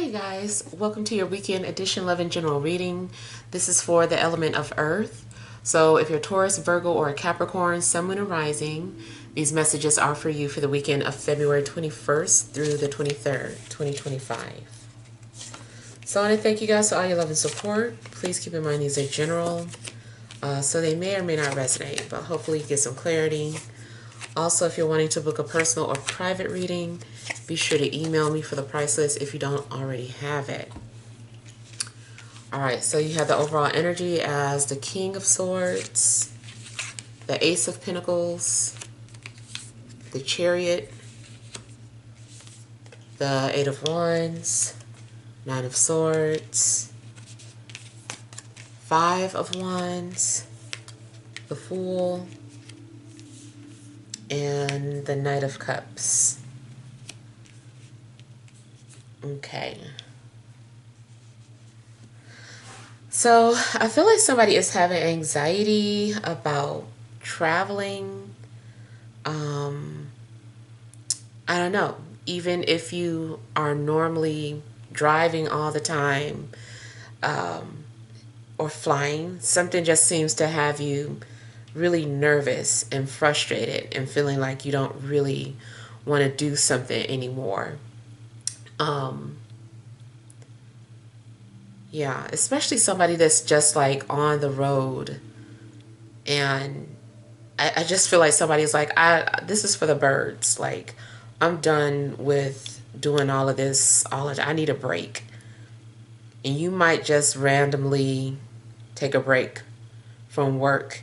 Hi you guys, welcome to your weekend edition Love and General reading. This is for the element of Earth. So if you're Taurus, Virgo, or a Capricorn, Sun, Moon, and Rising, these messages are for you for the weekend of February 21st through the 23rd, 2025. So I want to thank you guys for all your love and support. Please keep in mind these are general, so they may or may not resonate, but hopefully you get some clarity. Also, if you're wanting to book a personal or private reading, be sure to email me for the price list if you don't already have it. Alright, so you have the overall energy as the King of Swords, the Ace of Pentacles, the Chariot, the Eight of Wands, Nine of Swords, Five of Wands, the Fool, and the Knight of Cups. Okay. So I feel like somebody is having anxiety about traveling. I don't know. Even if you are normally driving all the time, or flying, something just seems to have you really nervous and frustrated and feeling like you don't really want to do something anymore. Yeah, especially somebody that's just like on the road, and I just feel like somebody's like, this is for the birds. Like, I'm done with doing all of this, I need a break. And you might just randomly take a break from work.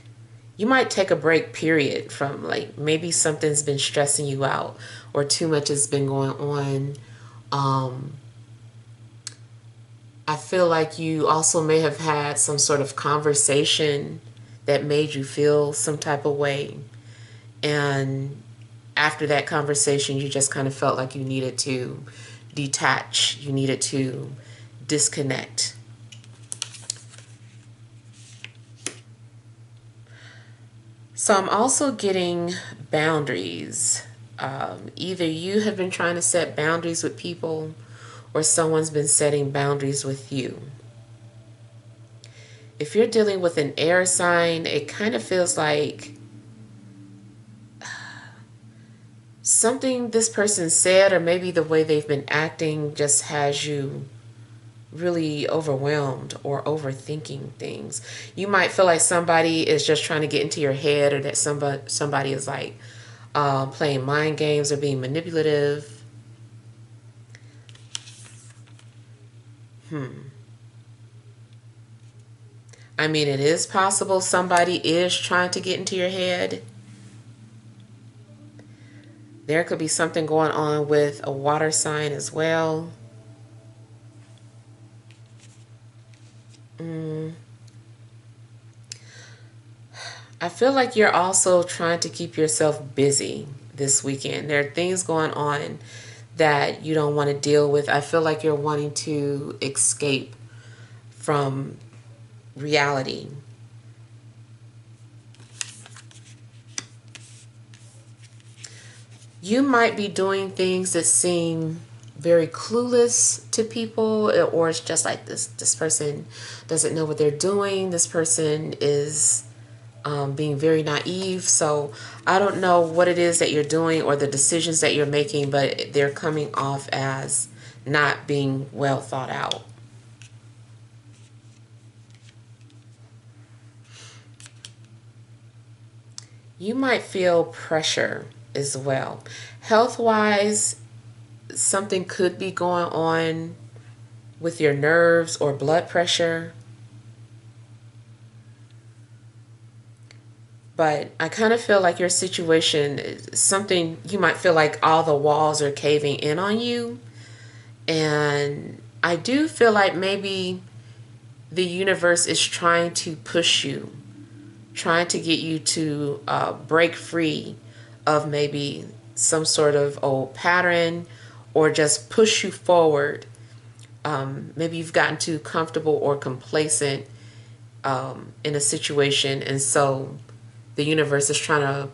You might take a break, period, from like maybe something's been stressing you out or too much has been going on. I feel like you also may have had some sort of conversation that made you feel some type of way. And after that conversation, you just kind of felt like you needed to detach. You needed to disconnect. So I'm also getting boundaries. Either you have been trying to set boundaries with people, or someone's been setting boundaries with you. If you're dealing with an air sign, it kind of feels like something this person said, or maybe the way they've been acting, just has you really overwhelmed or overthinking things. You might feel like somebody is just trying to get into your head, or that somebody is like playing mind games or being manipulative. I mean, it is possible somebody is trying to get into your head. There could be something going on with a water sign as well. I feel like you're also trying to keep yourself busy this weekend. There are things going on that you don't want to deal with. I feel like you're wanting to escape from reality. You might be doing things that seem very clueless to people, or it's just like this person doesn't know what they're doing. This person is being very naive. So I don't know what it is that you're doing or the decisions that you're making, but they're coming off as not being well thought out. You might feel pressure as well. Health-wise, something could be going on with your nerves or blood pressure. But I kind of feel like your situation is something, you might feel like all the walls are caving in on you. And I do feel like maybe the universe is trying to push you, trying to get you to break free of maybe some sort of old pattern, or just push you forward. Maybe you've gotten too comfortable or complacent in a situation, and so the universe is trying to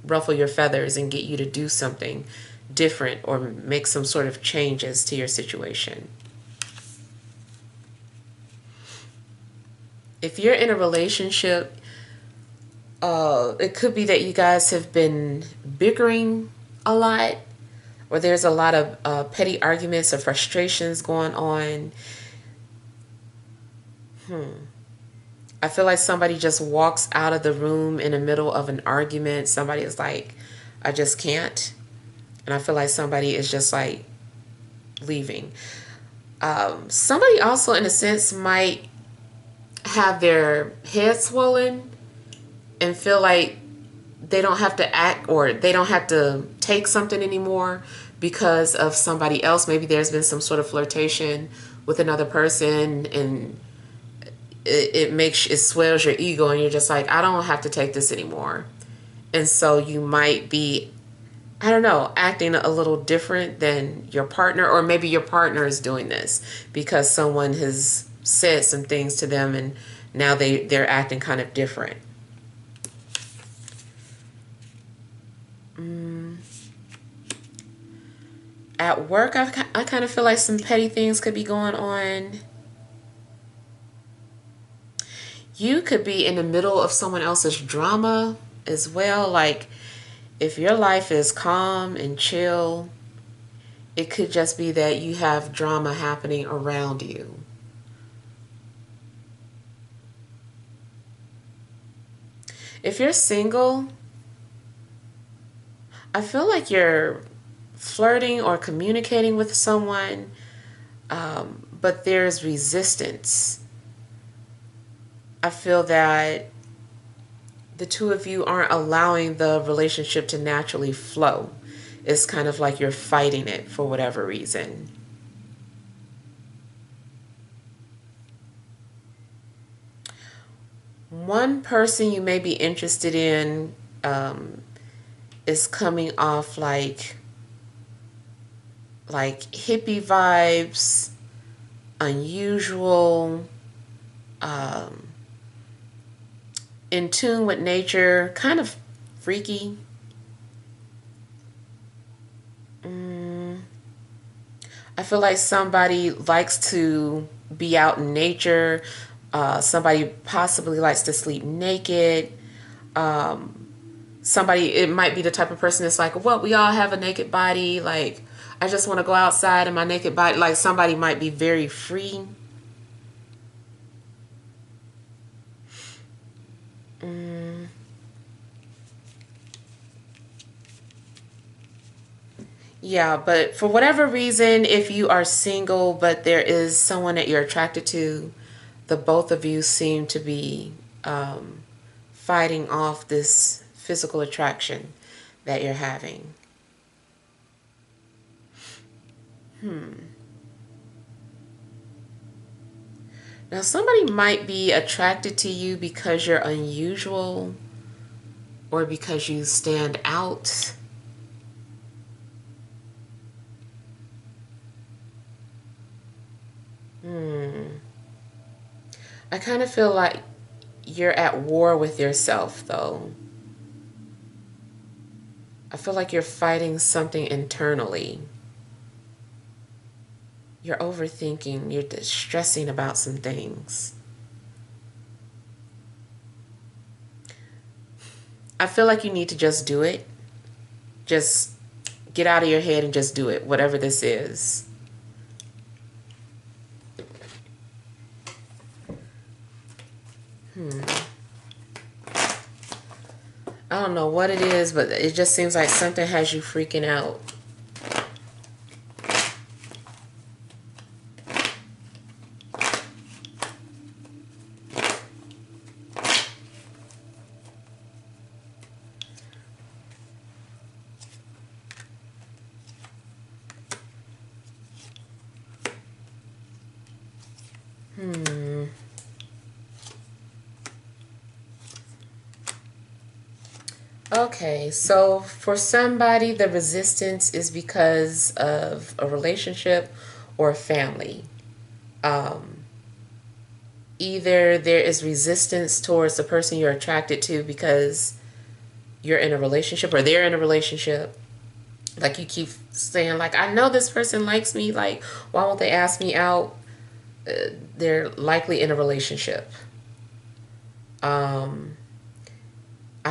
ruffle your feathers and get you to do something different or make some sort of changes to your situation. If you're in a relationship, it could be that you guys have been bickering a lot, or there's a lot of petty arguments or frustrations going on. I feel like somebody just walks out of the room in the middle of an argument. Somebody is like, I just can't. And I feel like somebody is just like leaving. Somebody also, in a sense, might have their head swollen and feel like they don't have to act, or they don't have to take something anymore because of somebody else. Maybe there's been some sort of flirtation with another person, and it swells your ego, and you're just like, I don't have to take this anymore. And so you might be, I don't know, acting a little different than your partner, or maybe your partner is doing this because someone has said some things to them and now they're acting kind of different. At work, I kind of feel like some petty things could be going on. You could be in the middle of someone else's drama as well. Like, if your life is calm and chill, it could just be that you have drama happening around you. If you're single, I feel like you're flirting or communicating with someone, but there's resistance. I feel that the two of you aren't allowing the relationship to naturally flow. It's kind of like you're fighting it for whatever reason. One person you may be interested in is coming off like hippie vibes, unusual, in tune with nature, kind of freaky. I feel like somebody likes to be out in nature. Somebody possibly likes to sleep naked. Somebody, it might be the type of person that's like, well, we all have a naked body. Like, I just want to go outside in my naked body. Like, somebody might be very free. Yeah, but for whatever reason, if you are single, but there is someone that you're attracted to, the both of you seem to be fighting off this physical attraction that you're having. Now, somebody might be attracted to you because you're unusual or because you stand out. I kind of feel like you're at war with yourself, though. I feel like you're fighting something internally. You're overthinking, you're stressing about some things. I feel like you need to just do it. Just get out of your head and just do it, whatever this is. I don't know what it is, but it just seems like something has you freaking out. Okay, so for somebody, the resistance is because of a relationship or a family. Either there is resistance towards the person you're attracted to because you're in a relationship or they're in a relationship. Like, you keep saying, like, I know this person likes me. Like, why won't they ask me out? They're likely in a relationship. I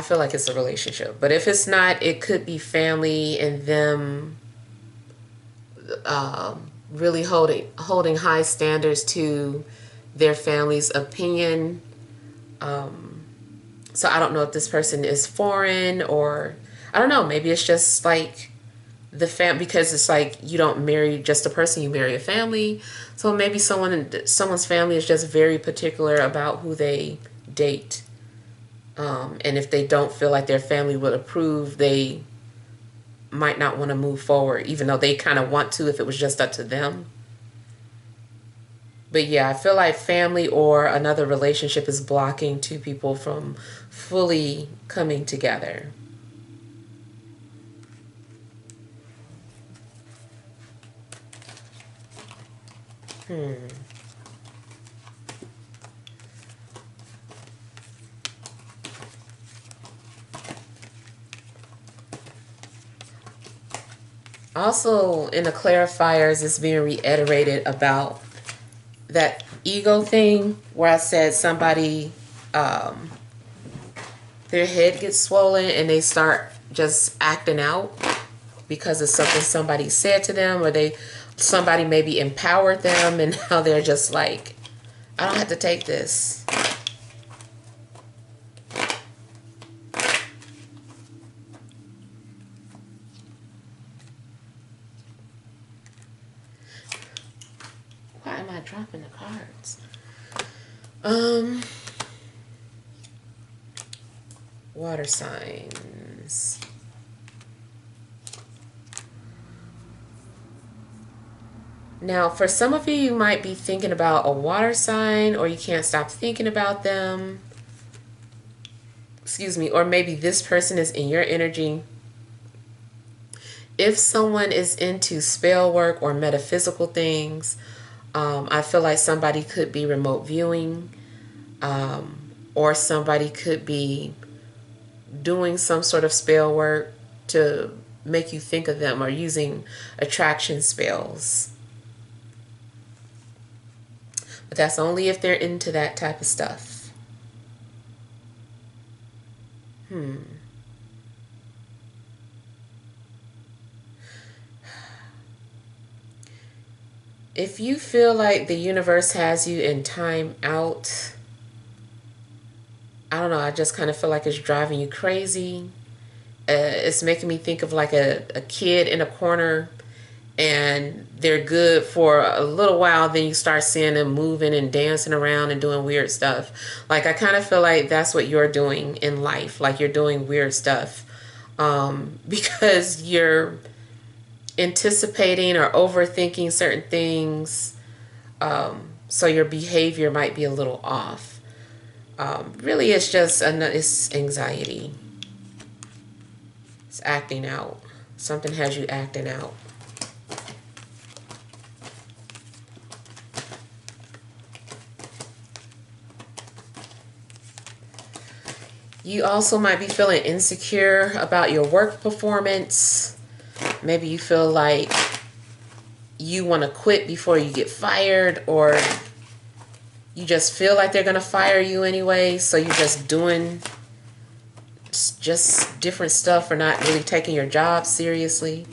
feel like it's a relationship. But if it's not, it could be family and them really holding high standards to their family's opinion. So I don't know if this person is foreign, or I don't know, maybe it's just like the because it's like you don't marry just a person, you marry a family. So maybe someone's family is just very particular about who they date. And if they don't feel like their family would approve, they might not want to move forward, even though they kind of want to if it was just up to them. But yeah, I feel like family or another relationship is blocking two people from fully coming together. Also, in the clarifiers, it's being reiterated about that ego thing where I said somebody, their head gets swollen and they start just acting out because of something somebody said to them, or somebody maybe empowered them, and now they're just like, I don't have to take this. Why am I dropping the cards? Water signs. Now, for some of you, you might be thinking about a water sign, or you can't stop thinking about them. Excuse me, or maybe this person is in your energy. If someone is into spell work or metaphysical things, I feel like somebody could be remote viewing, or somebody could be doing some sort of spell work to make you think of them, or using attraction spells. But that's only if they're into that type of stuff. If you feel like the universe has you in time out, I don't know, I just kind of feel like it's driving you crazy. It's making me think of like a kid in a corner, and they're good for a little while, then you start seeing them moving and dancing around and doing weird stuff. Like, I kind of feel like that's what you're doing in life. Like, you're doing weird stuff because you're anticipating or overthinking certain things, so your behavior might be a little off. Really, it's just it's anxiety. It's acting out. Something has you acting out. You also might be feeling insecure about your work performance. Maybe you feel like you want to quit before you get fired, or you just feel like they're going to fire you anyway, so you're just doing just different stuff, or not really taking your job seriously.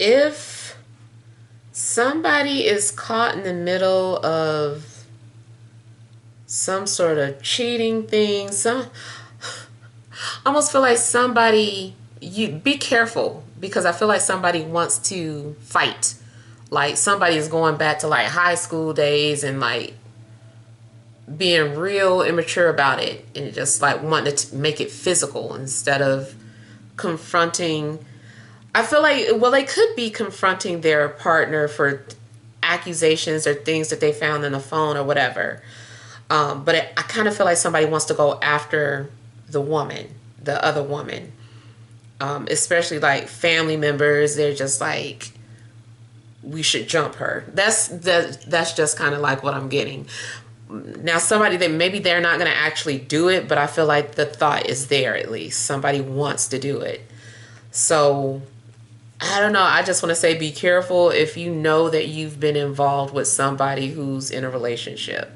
If somebody is caught in the middle of some sort of cheating thing, I almost feel like you be careful, because I feel like somebody wants to fight. Like, somebody is going back to like high school days and like being real immature about it, and just like wanting to make it physical instead of confronting. I feel like, well, they could be confronting their partner for accusations or things that they found in the phone or whatever. But I kind of feel like somebody wants to go after the other woman. Especially like family members. They're just like, we should jump her. That's just kind of like what I'm getting. Now, somebody that maybe they're not going to actually do it, but I feel like the thought is there at least. Somebody wants to do it. So, I don't know. I just want to say be careful if you know that you've been involved with somebody who's in a relationship.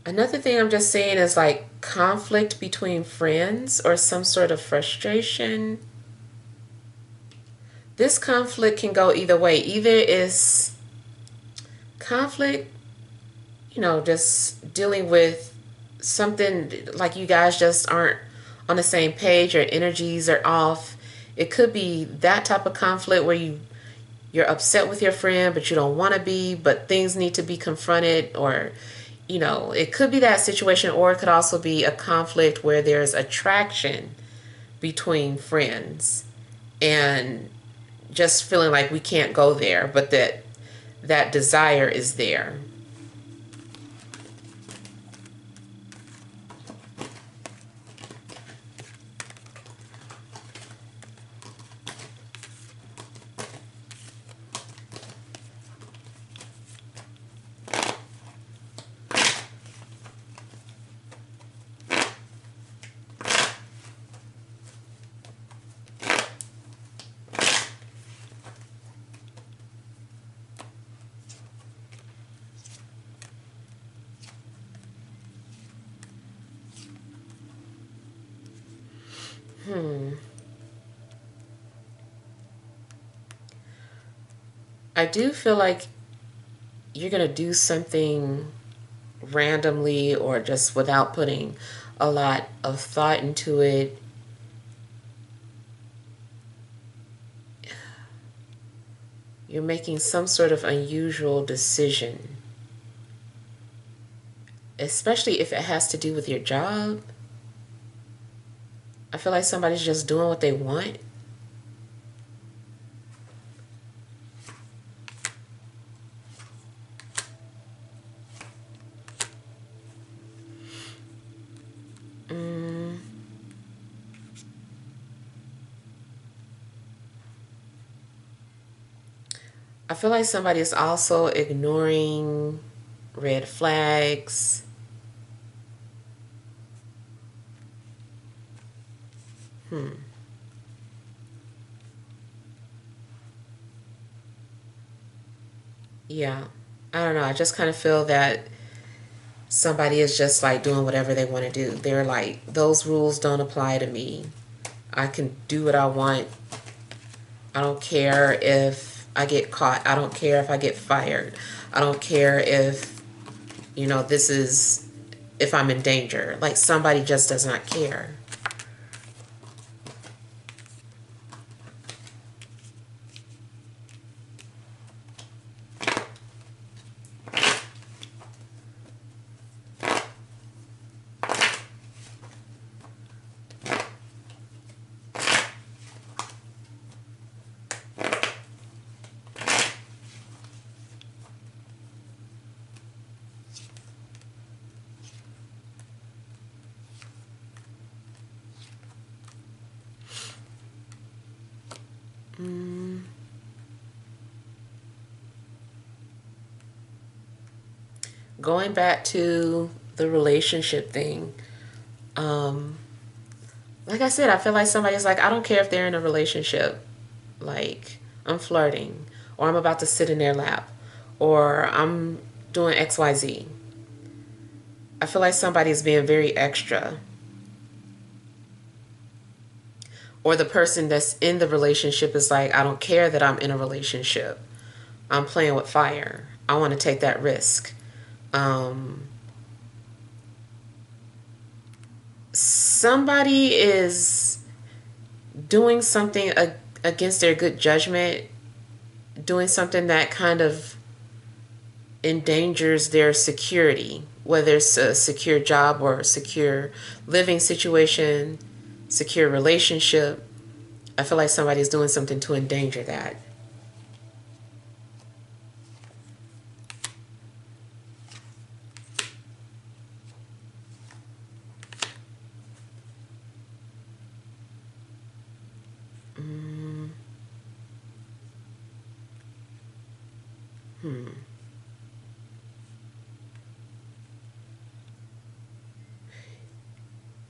Another thing I'm just saying is like conflict between friends or some sort of frustration. This conflict can go either way. Either it's conflict, just dealing with something like you guys just aren't on the same page or energies are off. It could be that type of conflict where you're upset with your friend but you don't want to be, but things need to be confronted, or it could be that situation, or it could also be a conflict where there's attraction between friends and just feeling like we can't go there, but that desire is there. I do feel like you're going to do something randomly or just without putting a lot of thought into it. You're making some sort of unusual decision, especially if it has to do with your job. I feel like somebody's just doing what they want. I feel like somebody is also ignoring red flags. Yeah. I don't know. I just kind of feel that somebody is just like doing whatever they want to do. They're like, those rules don't apply to me. I can do what I want. I don't care if I get caught. I don't care if I get fired. I don't care if, this is, if I'm in danger. Like, somebody just does not care. Going back to the relationship thing, like I said, I feel like somebody's like, I don't care if they're in a relationship. Like, I'm flirting, or I'm about to sit in their lap, or I'm doing XYZ. I feel like somebody's being very extra. Or the person that's in the relationship is like, I don't care that I'm in a relationship. I'm playing with fire. I want to take that risk. Somebody is doing something against their good judgment, doing something that kind of endangers their security, whether it's a secure job or a secure living situation, secure relationship. I feel like somebody's doing something to endanger that.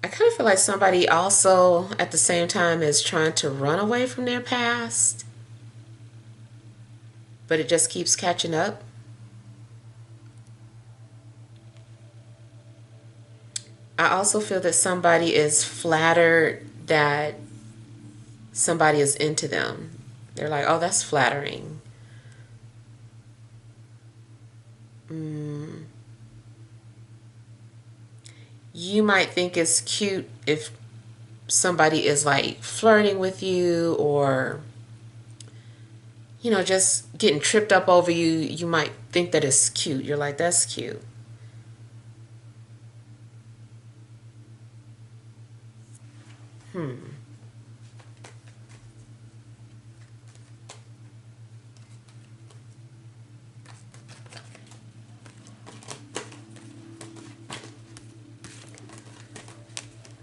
I kind of feel like somebody also at the same time is trying to run away from their past, but it just keeps catching up. I also feel that somebody is flattered that somebody is into them. They're like, oh, that's flattering. You might think it's cute if somebody is like flirting with you, or just getting tripped up over you. You might think that it's cute. You're like, that's cute.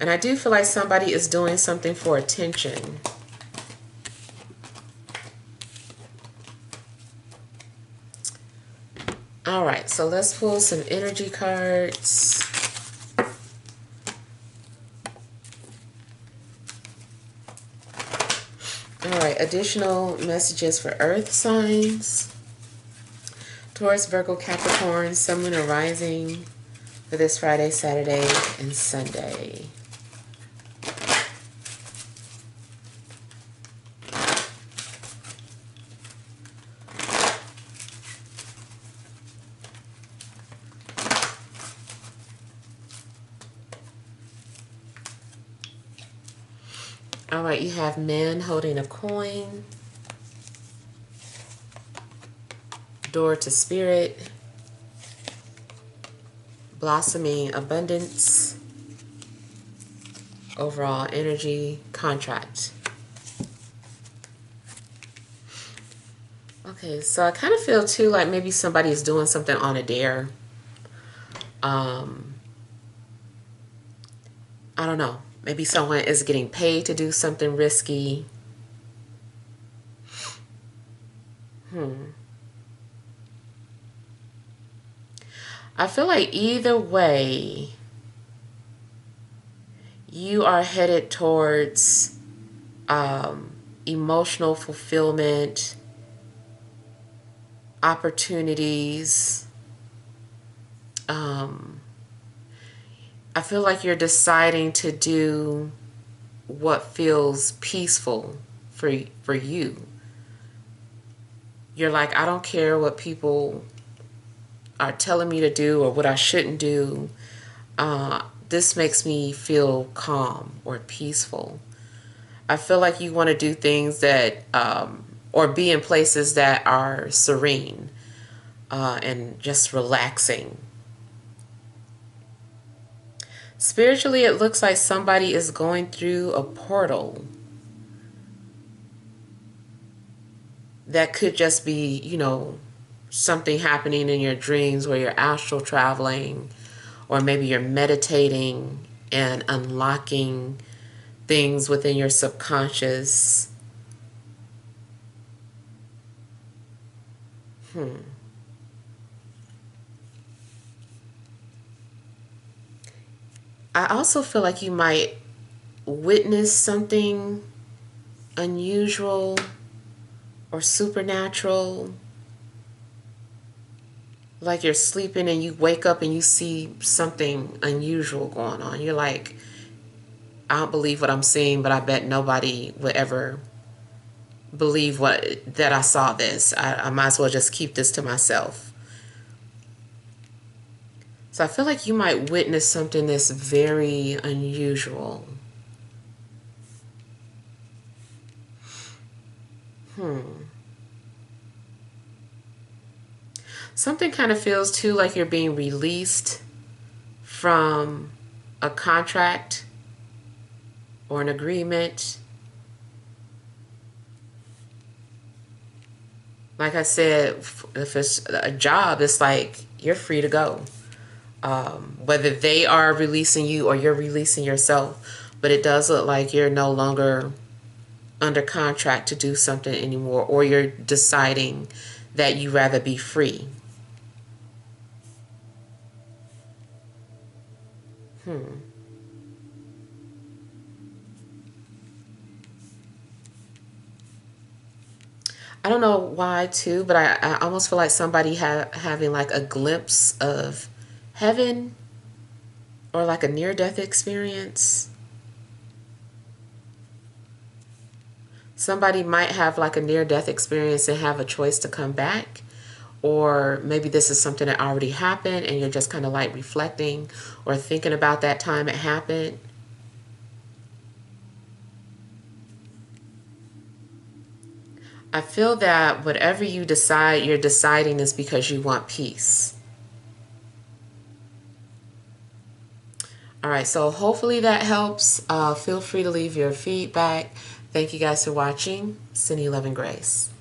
And I do feel like somebody is doing something for attention. All right, so let's pull some energy cards. All right, additional messages for earth signs. Taurus, Virgo, Capricorn, Sun, Moon, or Rising for this Friday, Saturday, and Sunday. All right, you have man holding a coin, door to spirit, blossoming abundance, overall energy, contract. Okay, so I kind of feel too like maybe somebody is doing something on a dare. I don't know. Maybe someone is getting paid to do something risky. I feel like either way, you are headed towards emotional fulfillment, opportunities. I feel like you're deciding to do what feels peaceful for you. You're like, I don't care what people are telling me to do or what I shouldn't do. This makes me feel calm or peaceful. I feel like you want to do things that, or be in places that are serene and just relaxing. Spiritually, it looks like somebody is going through a portal. That could just be, something happening in your dreams where you're astral traveling, or maybe you're meditating and unlocking things within your subconscious. I also feel like you might witness something unusual or supernatural. Like you're sleeping and you wake up and you see something unusual going on. You're like, I don't believe what I'm seeing, but I bet nobody would ever believe that I saw this. I might as well just keep this to myself. So I feel like you might witness something that's very unusual. Something kind of feels too like you're being released from a contract or an agreement. Like I said, if it's a job, it's like you're free to go. Whether they are releasing you or you're releasing yourself. But it does look like you're no longer under contract to do something anymore, or you're deciding that you rather be free. I don't know why too, but I almost feel like somebody having like a glimpse of heaven or like a near-death experience. Somebody might have like a near-death experience and have a choice to come back. Or maybe this is something that already happened and you're just kind of like reflecting or thinking about that time it happened. I feel that whatever you decide, you're deciding is because you want peace. All right, so hopefully that helps. Feel free to leave your feedback. Thank you guys for watching. Sending you love and grace.